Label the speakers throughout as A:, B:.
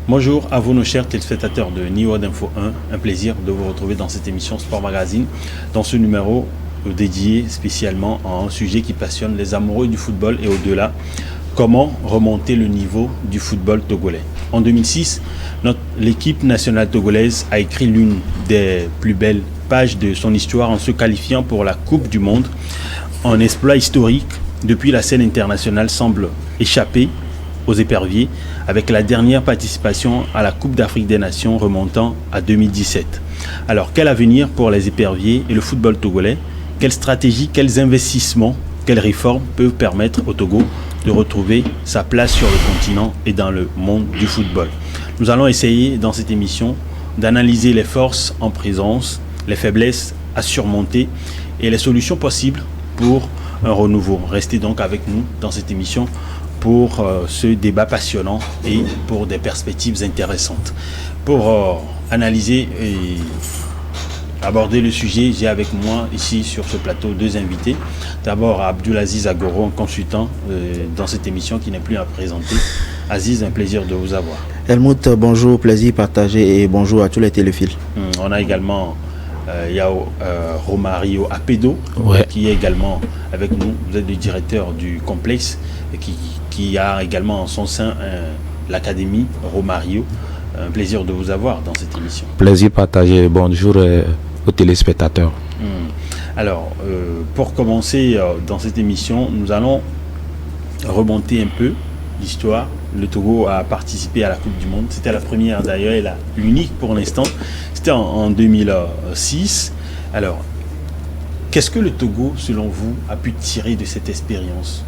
A: Bonjour à vous nos chers téléspectateurs de Niwa d'Info 1, un plaisir de vous retrouver dans cette émission Sport Magazine, dans ce numéro dédié spécialement à un sujet qui passionne les amoureux du football et au-delà, comment remonter le niveau du football togolais. En 2006, l'équipe nationale togolaise a écrit l'une des plus belles pages de son histoire en se qualifiant pour la Coupe du Monde. Un exploit historique, depuis la scène internationale semble échapper aux éperviers avec la dernière participation à la Coupe d'Afrique des Nations remontant à 2017. Alors, quel avenir pour les éperviers et le football togolais? Quelles stratégies, quels investissements, quelles réformes peuvent permettre au Togo de retrouver sa place sur le continent et dans le monde du football? Nous allons essayer dans cette émission d'analyser les forces en présence, les faiblesses à surmonter et les solutions possibles pour un renouveau. Restez donc avec nous dans cette émission pour ce débat passionnant et pour des perspectives intéressantes. Pour analyser et aborder le sujet, j'ai avec moi ici sur ce plateau deux invités. D'abord Abdulaziz Agoro, un consultant dans cette émission qui n'est plus à présenter. Aziz, un plaisir de vous avoir.
B: Helmut, bonjour, plaisir partagé et bonjour à tous les téléphiles.
A: On a également Yao Romario Apedo, qui est également avec nous. Vous êtes le directeur du complexe qui a également en son sein l'académie Romario. Un plaisir de vous avoir dans cette émission.
C: Plaisir partagé. Bonjour aux téléspectateurs.
A: Alors, pour commencer dans cette émission, nous allons remonter un peu l'histoire. Le Togo a participé à la Coupe du Monde. C'était la première d'ailleurs et l'unique pour l'instant. C'était en 2006. Alors, qu'est-ce que le Togo, selon vous, a pu tirer de cette expérience?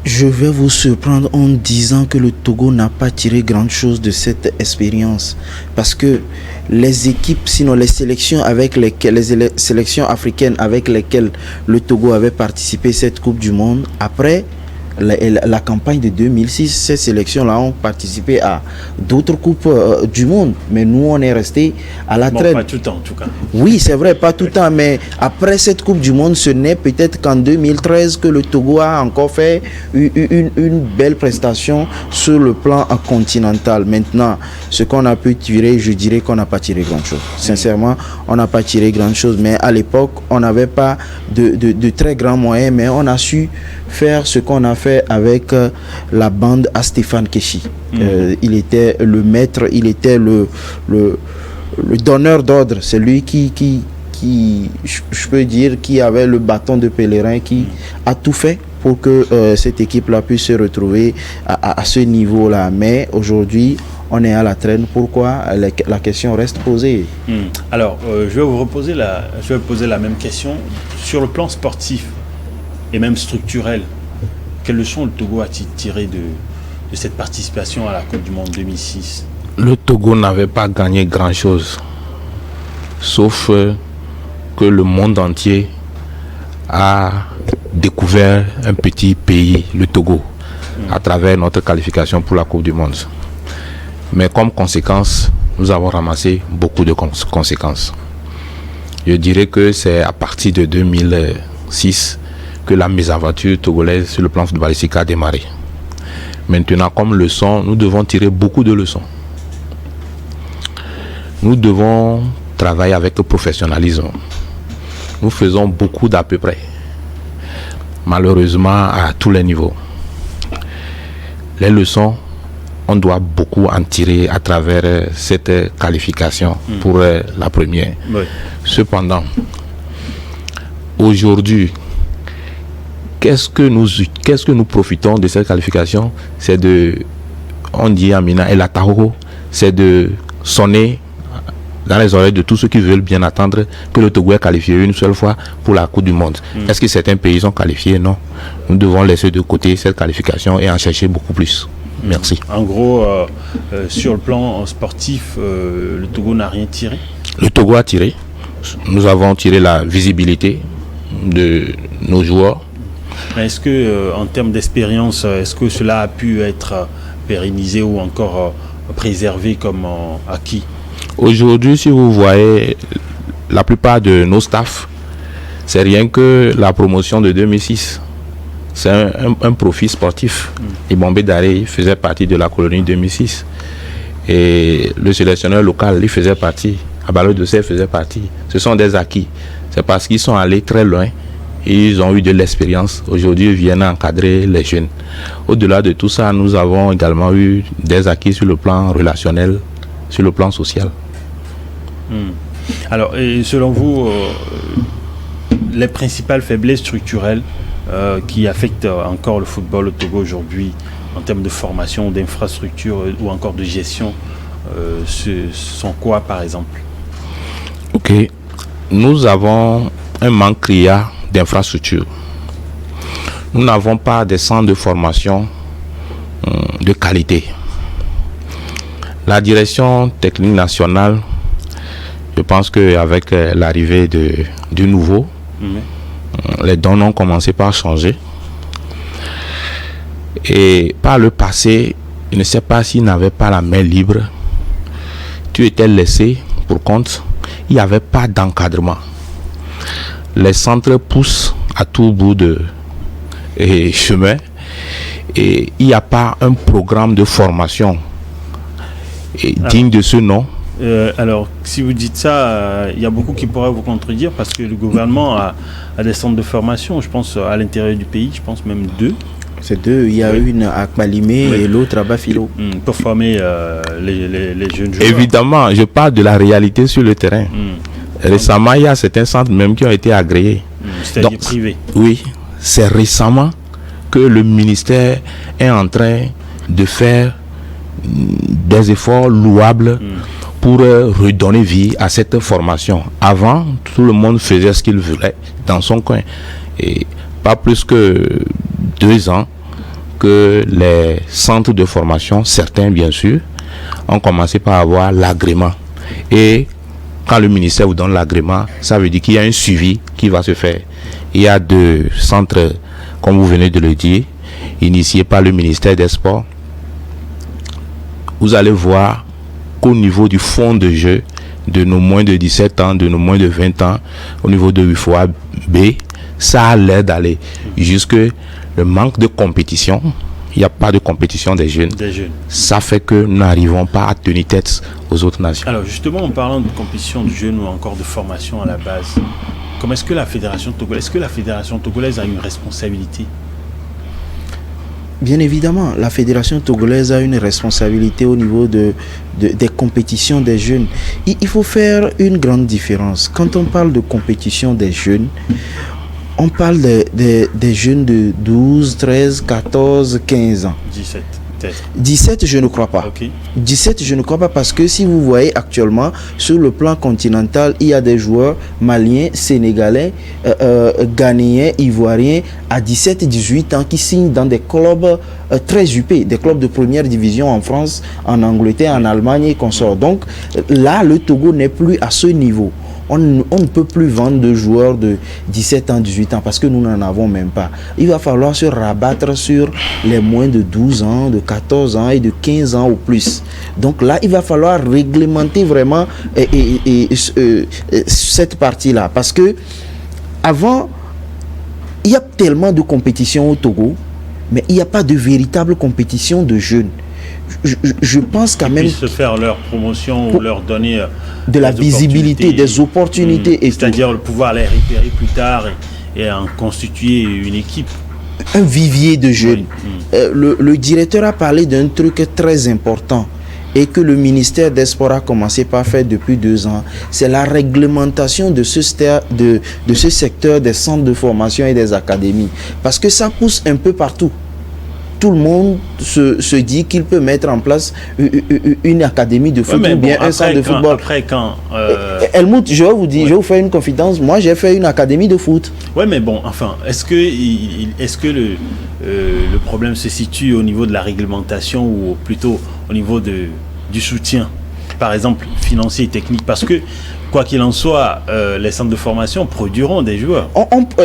B: Je vais vous surprendre en disant que le Togo n'a pas tiré grand chose de cette expérience. Parce que les équipes, sinon les sélections les sélections africaines avec lesquelles le Togo avait participé à cette Coupe du Monde, après la campagne de 2006, ces sélections-là ont participé à d'autres coupes du monde. Mais nous, on est resté à la traîne.
A: Pas tout le temps, en tout cas.
B: Oui, c'est vrai, pas tout le temps. Mais après cette Coupe du Monde, ce n'est peut-être qu'en 2013 que le Togo a encore fait une belle prestation sur le plan continental. Maintenant, ce qu'on a pu tirer, je dirais qu'on n'a pas tiré grand-chose. Sincèrement, on n'a pas tiré grand-chose. Mais à l'époque, on n'avait pas de très grands moyens, mais on a su faire ce qu'on a fait avec la bande à Stéphane Keshi. Il était le maître, il était le donneur d'ordre, c'est lui qui je peux dire, qui avait le bâton de pèlerin, qui a tout fait pour que cette équipe-là puisse se retrouver à ce niveau-là. Mais aujourd'hui, on est à la traîne. Pourquoi? La question reste posée.
A: Alors, je vais vous poser la même question. Sur le plan sportif et même structurel, quelles leçons le Togo a-t-il tiré de cette participation à la Coupe du Monde 2006?
C: Le Togo n'avait pas gagné grand-chose, sauf que le monde entier a découvert un petit pays, le Togo, à travers notre qualification pour la Coupe du Monde. Mais comme conséquence, nous avons ramassé beaucoup de conséquences. Je dirais que c'est à partir de 2006 que la mésaventure togolaise sur le plan footballistique a démarré. Maintenant, comme leçon, nous devons tirer beaucoup de leçons. Nous devons travailler avec le professionnalisme. Nous faisons beaucoup d'à peu près, malheureusement à tous les niveaux. Les leçons, on doit beaucoup en tirer à travers cette qualification pour la première.
A: Oui.
C: Cependant, aujourd'hui, qu'est-ce que nous profitons de cette qualification? C'est on dit à Mina et la Tahoro, c'est de sonner dans les oreilles de tous ceux qui veulent bien attendre que le Togo est qualifié une seule fois pour la Coupe du Monde. Est-ce que certains pays sont qualifiés? Non. Nous devons laisser de côté cette qualification et en chercher beaucoup plus. Merci.
A: En gros, sur le plan sportif, le Togo n'a rien tiré?
C: Le Togo a tiré. Nous avons tiré la visibilité de nos joueurs.
A: Mais est-ce que, en termes d'expérience, est-ce que cela a pu être pérennisé ou encore préservé comme acquis?
C: Aujourd'hui, si vous voyez la plupart de nos staffs, c'est rien que la promotion de 2006. c'est un profil sportif. Et Bombé Daré faisait partie de la colonie 2006. Et le sélectionneur local, il faisait partie. Abalo Dossé faisait partie. Ce sont des acquis. C'est parce qu'ils sont allés très loin. Et ils ont eu de l'expérience. Aujourd'hui, ils viennent encadrer les jeunes. Au-delà de tout ça, nous avons également eu des acquis sur le plan relationnel, sur le plan social.
A: Alors, et selon vous, les principales faiblesses structurelles qui affectent encore le football au Togo aujourd'hui, en termes de formation, d'infrastructure ou encore de gestion, ce sont quoi par exemple?
C: Ok. Nous avons un manque criard d'infrastructures. Nous n'avons pas des centres de formation de qualité. La direction technique nationale, je pense qu'avec l'arrivée du nouveau, les dons ont commencé par changer. Et par le passé, je ne sais pas s'il n'avait pas la main libre. Tu étais laissé pour compte. Il n'y avait pas d'encadrement. Les centres poussent à tout bout de chemin. Et il n'y a pas un programme de formation digne de ce nom.
A: Alors, si vous dites ça, il y a beaucoup qui pourraient vous contredire parce que le gouvernement a des centres de formation, je pense, à l'intérieur du pays, je pense même 2.
B: C'est 2, il y a une à Kbalimé et l'autre à Bafilo.
A: Pour former les jeunes joueurs.
C: Évidemment, je parle de la réalité sur le terrain. Récemment, il y a certains centres même qui ont été agréés.
A: C'est-à-dire privés.
C: Oui, c'est récemment que le ministère est en train de faire des efforts louables pour redonner vie à cette formation. Avant, tout le monde faisait ce qu'il voulait dans son coin. Et pas plus que 2 ans que les centres de formation, certains bien sûr, ont commencé par avoir l'agrément. Et quand le ministère vous donne l'agrément, ça veut dire qu'il y a un suivi qui va se faire. Il y a 2 centres, comme vous venez de le dire, initiés par le ministère des Sports. Vous allez voir qu'au niveau du fonds de jeu de nos moins de 17 ans, de nos moins de 20 ans, au niveau de UFOA B, ça a l'air d'aller jusque le manque de compétition. Il n'y a pas de compétition des jeunes. Ça fait que nous n'arrivons pas à tenir tête aux autres nations.
A: Alors justement, en parlant de compétition de jeunes ou encore de formation à la base, comment est-ce que la fédération togolaise a une responsabilité?
B: Bien évidemment, la fédération togolaise a une responsabilité au niveau des compétitions des jeunes. Il faut faire une grande différence. Quand on parle de compétition des jeunes, on parle des jeunes de 12, 13, 14, 15 ans.
A: 17, peut-être.
B: 17, je ne crois pas.
A: Okay.
B: 17, je ne crois pas parce que si vous voyez actuellement, sur le plan continental, il y a des joueurs maliens, sénégalais, ghanéens, ivoiriens, à 17 et 18 ans qui signent dans des clubs très huppés, des clubs de première division en France, en Angleterre, en Allemagne et consorts. Donc là, le Togo n'est plus à ce niveau. On ne peut plus vendre de joueurs de 17 ans, 18 ans parce que nous n'en avons même pas. Il va falloir se rabattre sur les moins de 12 ans, de 14 ans et de 15 ans au plus. Donc là, il va falloir réglementer vraiment cette partie-là. Parce que avant, il y a tellement de compétitions au Togo, mais il n'y a pas de véritable compétition de jeunes. Je pense quand même
A: puissent se faire leur promotion ou leur donner
B: de la visibilité, des opportunités,
A: c'est-à-dire le pouvoir les repérer plus tard et en constituer une équipe.
B: Un vivier de jeunes. Le directeur a parlé d'un truc très important et que le ministère des Sports a commencé par faire depuis 2 ans. C'est la réglementation de ce secteur des centres de formation et des académies. Parce que ça pousse un peu partout. Tout le monde se dit qu'il peut mettre en place une académie de foot ou bien un centre de football.
A: Après, quand...
B: Helmut, je vais vous faire une confidence. Moi, j'ai fait une académie de foot.
A: Oui, mais bon, enfin, est-ce que le problème se situe au niveau de la réglementation ou plutôt au niveau du soutien, par exemple, financier et technique? Parce que quoi qu'il en soit, les centres de formation produiront des joueurs.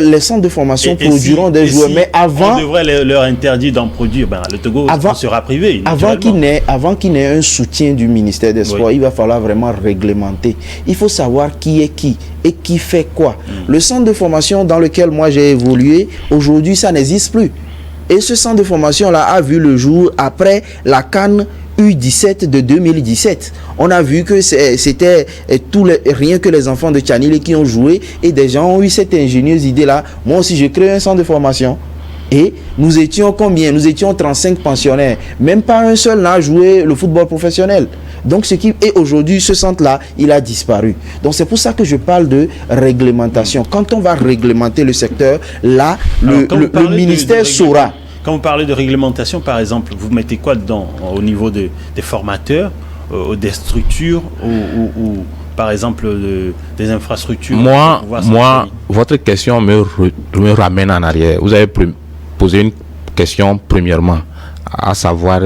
B: Les centres de formation produiront des joueurs, mais avant...
A: On devrait leur interdire d'en produire. Le Togo sera privé.
B: Avant qu'il n'ait un soutien du ministère des Sports, il va falloir vraiment réglementer. Il faut savoir qui est qui et qui fait quoi. Le centre de formation dans lequel moi j'ai évolué, aujourd'hui, ça n'existe plus. Et ce centre de formation-là a vu le jour après la CAN U17 de 2017. On a vu que c'était rien que les enfants de Tchanilé qui ont joué et des gens ont eu cette ingénieuse idée-là. Moi aussi, j'ai créé un centre de formation. Et nous étions combien? Nous étions 35 pensionnaires. Même pas un seul n'a joué le football professionnel. Donc, et aujourd'hui, ce centre-là, il a disparu. Donc, c'est pour ça que je parle de réglementation. Quand on va réglementer le secteur, là, le ministère saura.
A: Quand vous parlez de réglementation, par exemple, vous mettez quoi dedans au niveau des formateurs, des structures ou par exemple des infrastructures?
C: Moi, votre question me ramène en arrière. Vous avez posé une question premièrement, à savoir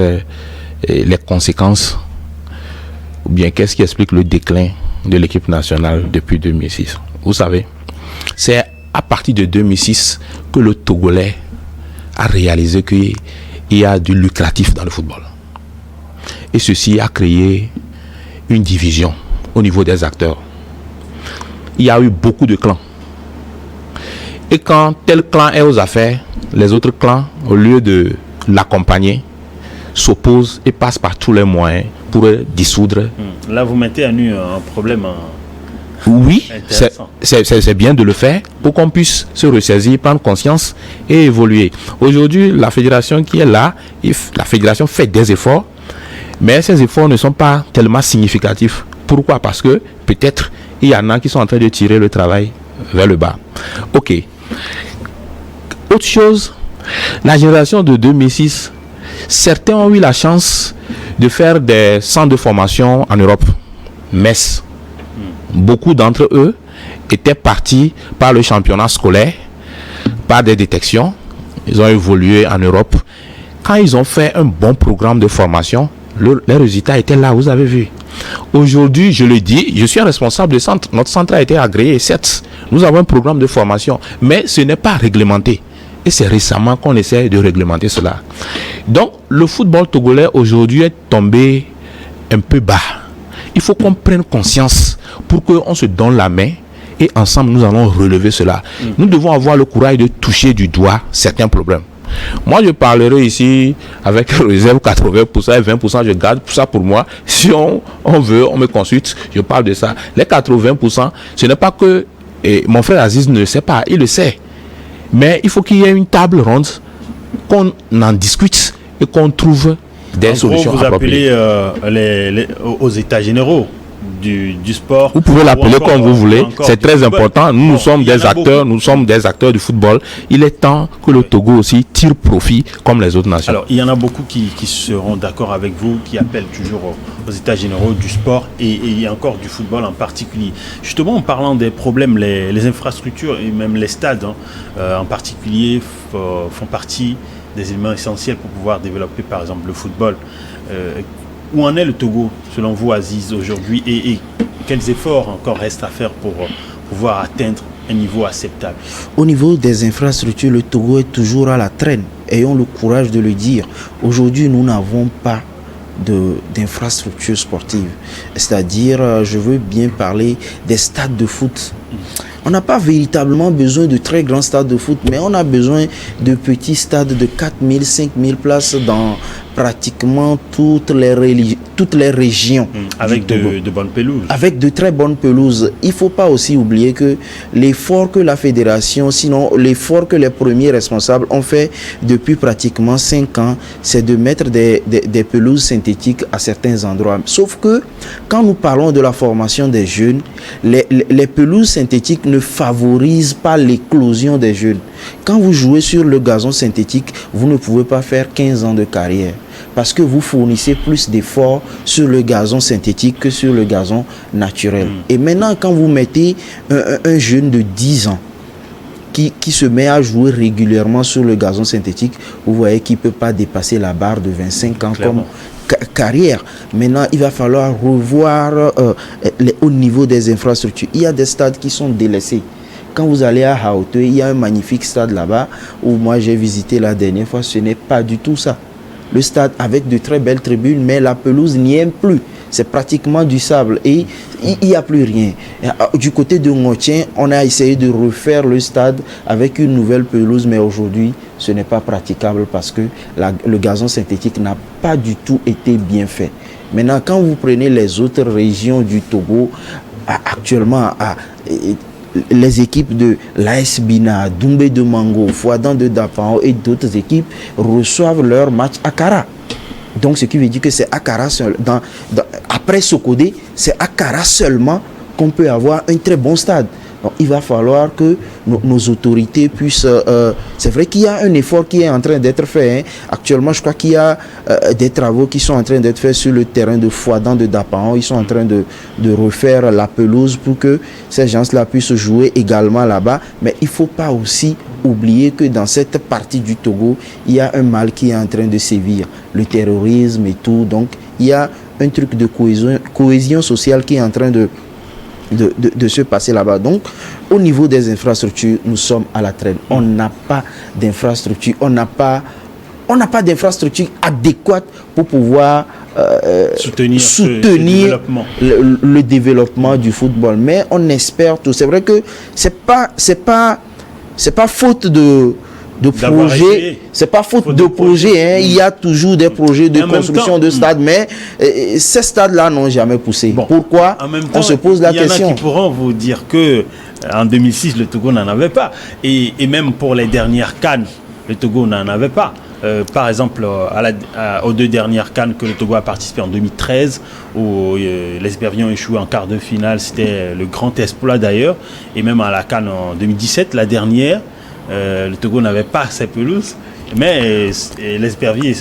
C: les conséquences, ou bien qu'est-ce qui explique le déclin de l'équipe nationale depuis 2006. Vous savez, c'est à partir de 2006 que le Togolais a réalisé qu'il y a du lucratif dans le football. Et ceci a créé une division au niveau des acteurs. Il y a eu beaucoup de clans. Et quand tel clan est aux affaires, les autres clans, au lieu de l'accompagner, s'opposent et passent par tous les moyens pour dissoudre.
A: Là, vous mettez à nu un problème.
C: Oui, c'est bien de le faire pour qu'on puisse se ressaisir, prendre conscience et évoluer. Aujourd'hui, la fédération qui est là, la fédération fait des efforts, mais ces efforts ne sont pas tellement significatifs. Pourquoi? Parce que peut-être il y en a qui sont en train de tirer le travail vers le bas. Ok. Autre chose, la génération de 2006, certains ont eu la chance de faire des centres de formation en Europe. Metz. Beaucoup d'entre eux étaient partis par le championnat scolaire, par des détections. Ils ont évolué en Europe. Quand ils ont fait un bon programme de formation, les résultats étaient là, vous avez vu. Aujourd'hui, je le dis, je suis un responsable de centre. Notre centre a été agréé, certes. Nous avons un programme de formation, mais ce n'est pas réglementé. Et c'est récemment qu'on essaie de réglementer cela. Donc, le football togolais aujourd'hui est tombé un peu bas. Il faut qu'on prenne conscience pour qu'on se donne la main et ensemble nous allons relever cela. Nous devons avoir le courage de toucher du doigt certains problèmes. Moi, je parlerai ici avec réserve 80% et 20%, je garde ça pour moi. Si on veut, on me consulte, je parle de ça. Les 80%, ce n'est pas que mon frère Aziz ne le sait pas, il le sait. Mais il faut qu'il y ait une table ronde, qu'on en discute et qu'on trouve des solutions appropriées.
A: Vous appelez aux états généraux du sport.
C: Vous pouvez l'appeler comme vous voulez, c'est très important. Nous sommes des acteurs, nous sommes des acteurs du football. Il est temps que le Togo aussi tire profit comme les autres nations.
A: Alors, il y en a beaucoup qui seront d'accord avec vous, qui appellent toujours aux états généraux du sport et encore du football en particulier. Justement, en parlant des problèmes, les infrastructures et même les stades en particulier font partie des éléments essentiels pour pouvoir développer par exemple le football. Où en est le Togo, selon vous, Aziz, aujourd'hui, et quels efforts encore restent à faire pour pouvoir atteindre un niveau acceptable?
B: Au niveau des infrastructures, le Togo est toujours à la traîne. Ayons le courage de le dire. Aujourd'hui, nous n'avons pas d'infrastructures sportives. C'est-à-dire, je veux bien parler des stades de foot. On n'a pas véritablement besoin de très grands stades de foot, mais on a besoin de petits stades de 4000, 5000 places dans pratiquement toutes les régions.
A: Avec de bonnes pelouses.
B: Avec de très bonnes pelouses. Il ne faut pas aussi oublier que l'effort que la fédération, sinon l'effort que les premiers responsables ont fait depuis pratiquement 5 ans, c'est de mettre des pelouses synthétiques à certains endroits. Sauf que quand nous parlons de la formation des jeunes, les pelouses synthétiques ne favorisent pas l'éclosion des jeunes. Quand vous jouez sur le gazon synthétique, vous ne pouvez pas faire 15 ans de carrière parce que vous fournissez plus d'efforts sur le gazon synthétique que sur le gazon naturel. Et maintenant, quand vous mettez un jeune de 10 ans qui se met à jouer régulièrement sur le gazon synthétique, vous voyez qu'il ne peut pas dépasser la barre de 25 ans carrière. Maintenant, il va falloir revoir au niveau des infrastructures. Il y a des stades qui sont délaissés. Quand vous allez à Hauteux, il y a un magnifique stade là-bas où moi j'ai visité la dernière fois. Ce n'est pas du tout ça. Le stade avec de très belles tribunes, mais la pelouse n'y est plus. C'est pratiquement du sable et il n'y a plus rien. Du côté de Ngotien, on a essayé de refaire le stade avec une nouvelle pelouse, mais aujourd'hui, ce n'est pas praticable parce que le gazon synthétique n'a pas du tout été bien fait. Maintenant, quand vous prenez les autres régions du Togo, actuellement, les équipes de l'AS Bina, Doumbé de Mango, Fouadan de Dapao et d'autres équipes reçoivent leur match à Kara. Donc, ce qui veut dire que c'est à Kara, après Sokodé, c'est à Kara seulement qu'on peut avoir un très bon stade. Donc, il va falloir que nos autorités puissent... c'est vrai qu'il y a un effort qui est en train d'être fait. Actuellement, je crois qu'il y a des travaux qui sont en train d'être faits sur le terrain de Fouadan de Dapaon. Ils sont en train de refaire la pelouse pour que ces gens-là puissent jouer également là-bas. Mais il ne faut pas aussi oublier que dans cette partie du Togo, il y a un mal qui est en train de sévir. Le terrorisme et tout. Donc, il y a un truc de cohésion sociale qui est en train de se passer là-bas. Donc, au niveau des infrastructures, nous sommes à la traîne. On n'a pas d'infrastructure, on n'a pas d'infrastructure adéquate pour pouvoir soutenir le développement du football. Mais on espère tout. C'est vrai que c'est pas faute de projet, c'est pas faute de projet, hein. Il y a toujours des projets de construction de stades, mais ces stades-là n'ont jamais poussé. Bon, pourquoi? On se pose la question.
A: Il y en a qui pourront vous dire que en 2006, le Togo n'en avait pas. Et même pour les dernières CAN, le Togo n'en avait pas. Par exemple, aux deux dernières CAN que le Togo a participé en 2013, où les Espervions échouent en quart de finale, c'était le grand exploit d'ailleurs. Et même à la CAN en 2017, la dernière, le Togo n'avait pas ses pelouses, mais les Esperviers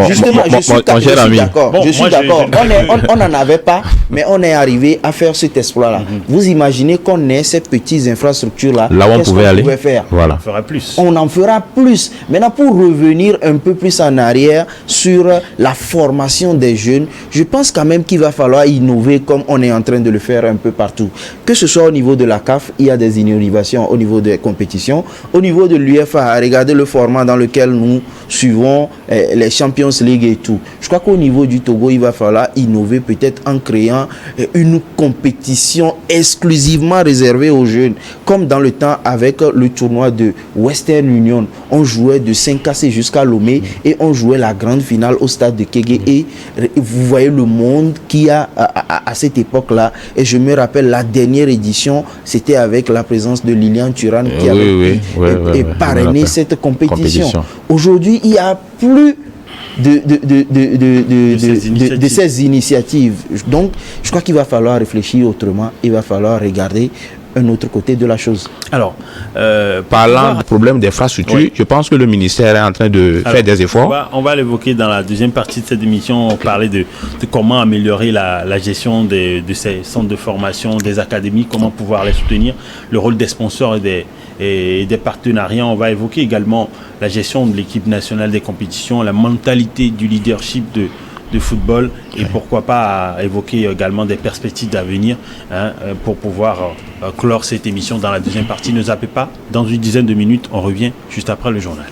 B: justement, je suis d'accord. On n'en avait pas, mais on est arrivé à faire cet exploit-là. Vous imaginez qu'on ait ces petites infrastructures-là,
C: là où on pouvait faire.
A: Voilà. On fera plus.
B: On en fera plus. Maintenant, pour revenir un peu plus en arrière sur la formation des jeunes, je pense quand même qu'il va falloir innover comme on est en train de le faire un peu partout. Que ce soit au niveau de la CAF, il y a des innovations au niveau des compétitions. Au niveau de l'UEFA, regardez le format dans lequel nous suivons les Champions League et tout. Je crois qu'au niveau du Togo, il va falloir innover peut-être en créant une compétition exclusivement réservée aux jeunes, comme dans le temps avec le tournoi de Western Union. On jouait de 5KC jusqu'à Lomé et on jouait la grande finale au stade de Kégué. Et vous voyez le monde qu'il y a à cette époque-là. Et je me rappelle la dernière édition, c'était avec la présence de Lilian Thuram qui avait parrainé cette compétition. Aujourd'hui, il n'y a plus de ces initiatives. Donc, je crois qu'il va falloir réfléchir autrement. Il va falloir regarder un autre côté de la chose.
A: Alors,
C: parlant du problème d'infrastructure, je pense que le ministère est en train de faire des efforts.
A: On va l'évoquer dans la deuxième partie de cette émission. On parlait de comment améliorer la gestion de ces centres de formation, des académies, comment pouvoir les soutenir, le rôle des sponsors et des partenariats. On va évoquer également la gestion de l'équipe nationale des compétitions, la mentalité du leadership de football et pourquoi pas évoquer également des perspectives d'avenir pour pouvoir clore cette émission dans la deuxième partie. Ne zappez pas, dans une dizaine de minutes, on revient juste après le journal.